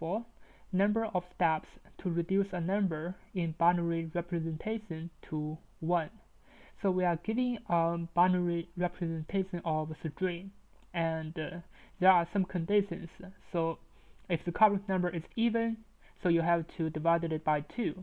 for number of steps to reduce a number in binary representation to 1. So we are giving a binary representation of a string, and there are some conditions. So if the current number is even, so you have to divide it by 2.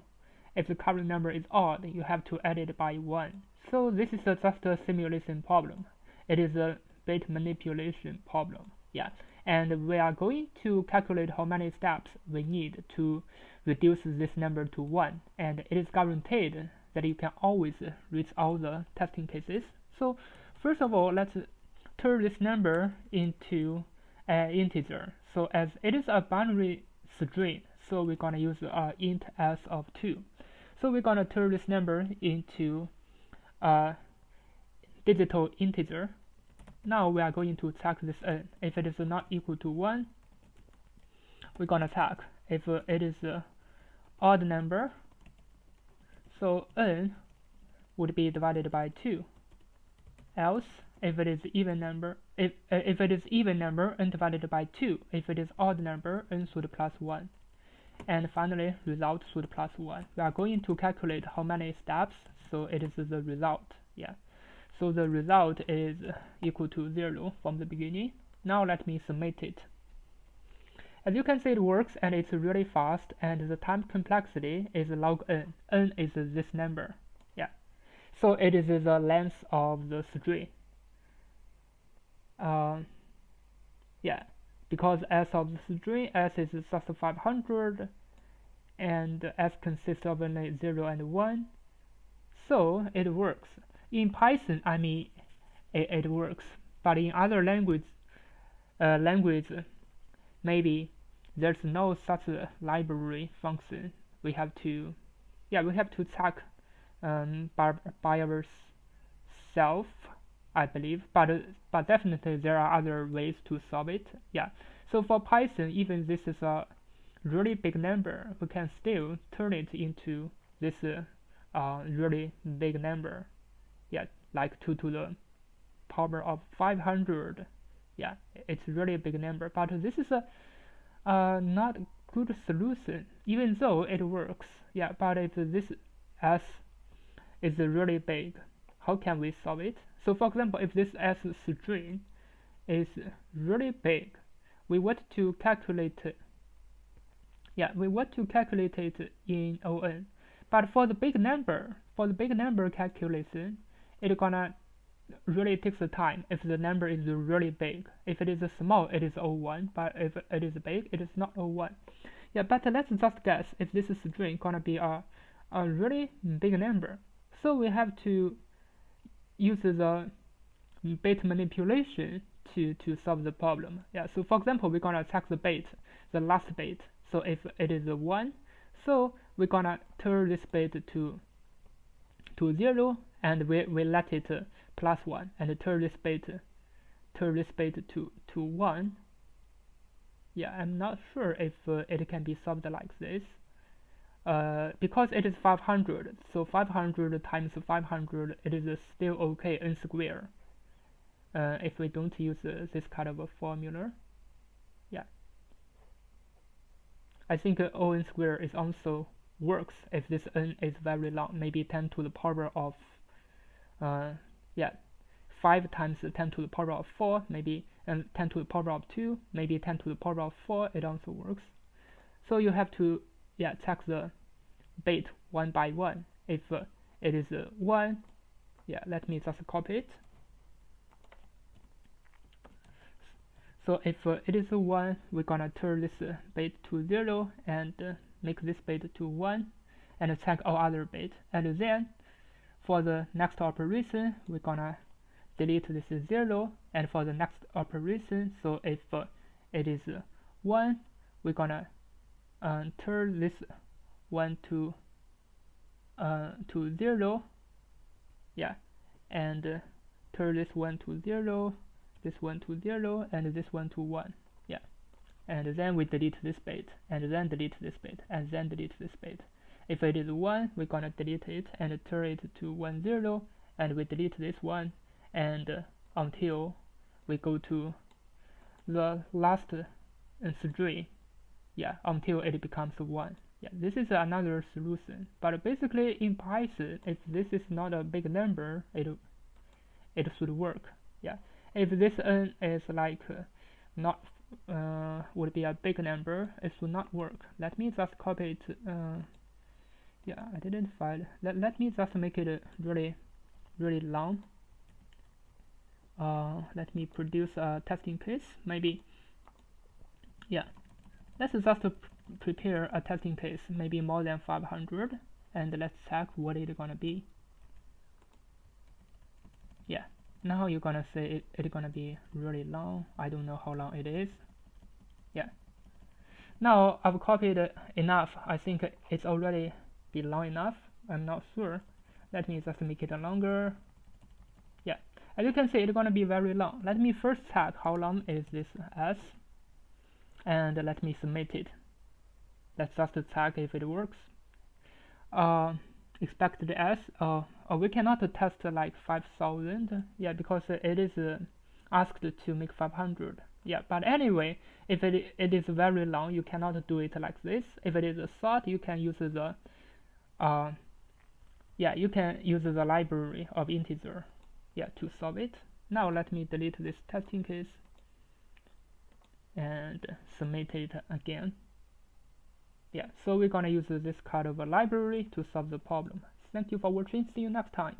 If the current number is odd, you have to add it by 1. So this is just a simulation problem. It is a bit manipulation problem. Yeah, and we are going to calculate how many steps we need to reduce this number to 1, and it is guaranteed that you can always reach all the testing cases. So first of all, let's turn this number into an integer. So as it is a binary string, so we're gonna use int s of 2. So we're gonna turn this number into a digital integer. Now we are going to check this n. If it is not equal to 1, we're gonna check if it is an odd number. So n would be divided by 2. Else, if it is even number, if it is even number, n divided by 2. If it is odd number, n should plus 1. And finally, result should plus 1. We are going to calculate how many steps, so it is the result. Yeah. So the result is equal to 0 from the beginning. Now let me submit it. As you can see, it works and it's really fast, and the time complexity is log n. N is this number. Yeah. So it is the length of the string. Yeah, because s of the string, s is just 500, and s consists of only 0 and 1. So it works. In Python, I mean, it works, but in other language, maybe there's no such library function. We have to check by ourselves, I believe, but definitely there are other ways to solve it. Yeah. So for Python, even this is a really big number, we can still turn it into this really big number. Yeah, like 2 to the power of 500. Yeah, it's really a big number, but this is a not good solution, even though it works. Yeah, but if this s is really big, how can we solve it? So for example, if this s string is really big, we want to calculate it. Yeah, we want to calculate it in on. But for the big number calculation, it's gonna really takes the time if the number is really big. If it is small, it is O1, but if it is big, it is not O1. Yeah, but let's just guess if this string gonna be a really big number. So we have to use the bit manipulation to solve the problem. Yeah, so for example, we're gonna check the bit, the last bit. So if it is 1, so we're gonna turn this bit to 0, and we let it plus 1, and turn this bit to 1. Yeah, I'm not sure if it can be solved like this, because it is 500. So 500 times 500, it is still okay, n square. If we don't use this kind of a formula. Yeah, I think O(n) square is also works if this n is very long, maybe 10 to the power of 5 times 10 to the power of 4, maybe, and 10 to the power of 2, maybe 10 to the power of 4, it also works. So you have to check the bit one by one. If it is 1, let me just copy it. So if it is 1, we're gonna turn this bit to 0 and make this bit to 1, and check all other bits. And then for the next operation, we're gonna delete this 0, and for the next operation, so if it is 1, we're gonna turn this 1 to 0, and turn this 1 to 0, this 1 to 0, and this 1 to 1. And then we delete this bit, and then delete this bit, and then delete this bit. If it is 1, we're gonna delete it and turn it to 1 0, and we delete this one, and until we go to the last string. yeah, until it becomes 1. Yeah, this is another solution. But basically in Python, if this is not a big number, it should work. Yeah, if this n is like not would be a big number, it should not work. Let me just copy it. Yeah, I didn't find. Let me just make it really long. Let me produce a testing case. Maybe. Yeah, let's just prepare a testing case, maybe more than 500, and let's check what it's gonna be. Yeah, now you're gonna say it's gonna be really long. I don't know how long it is. Yeah, now I've copied enough. I think it's already be long enough. I'm not sure. Let me just make it longer. Yeah, as you can see, it's gonna be very long. Let me first check how long is this s, and let me submit it. Let's just check if it works. Expected s. We cannot test like 5,000. Yeah, because it is asked to make 500. Yeah, but anyway, if it is very long, you cannot do it like this. If it is short, you can use the you can use the library of integer, to solve it. Now let me delete this testing case and submit it again. Yeah, so we're gonna use this kind of a library to solve the problem. Thank you for watching. See you next time.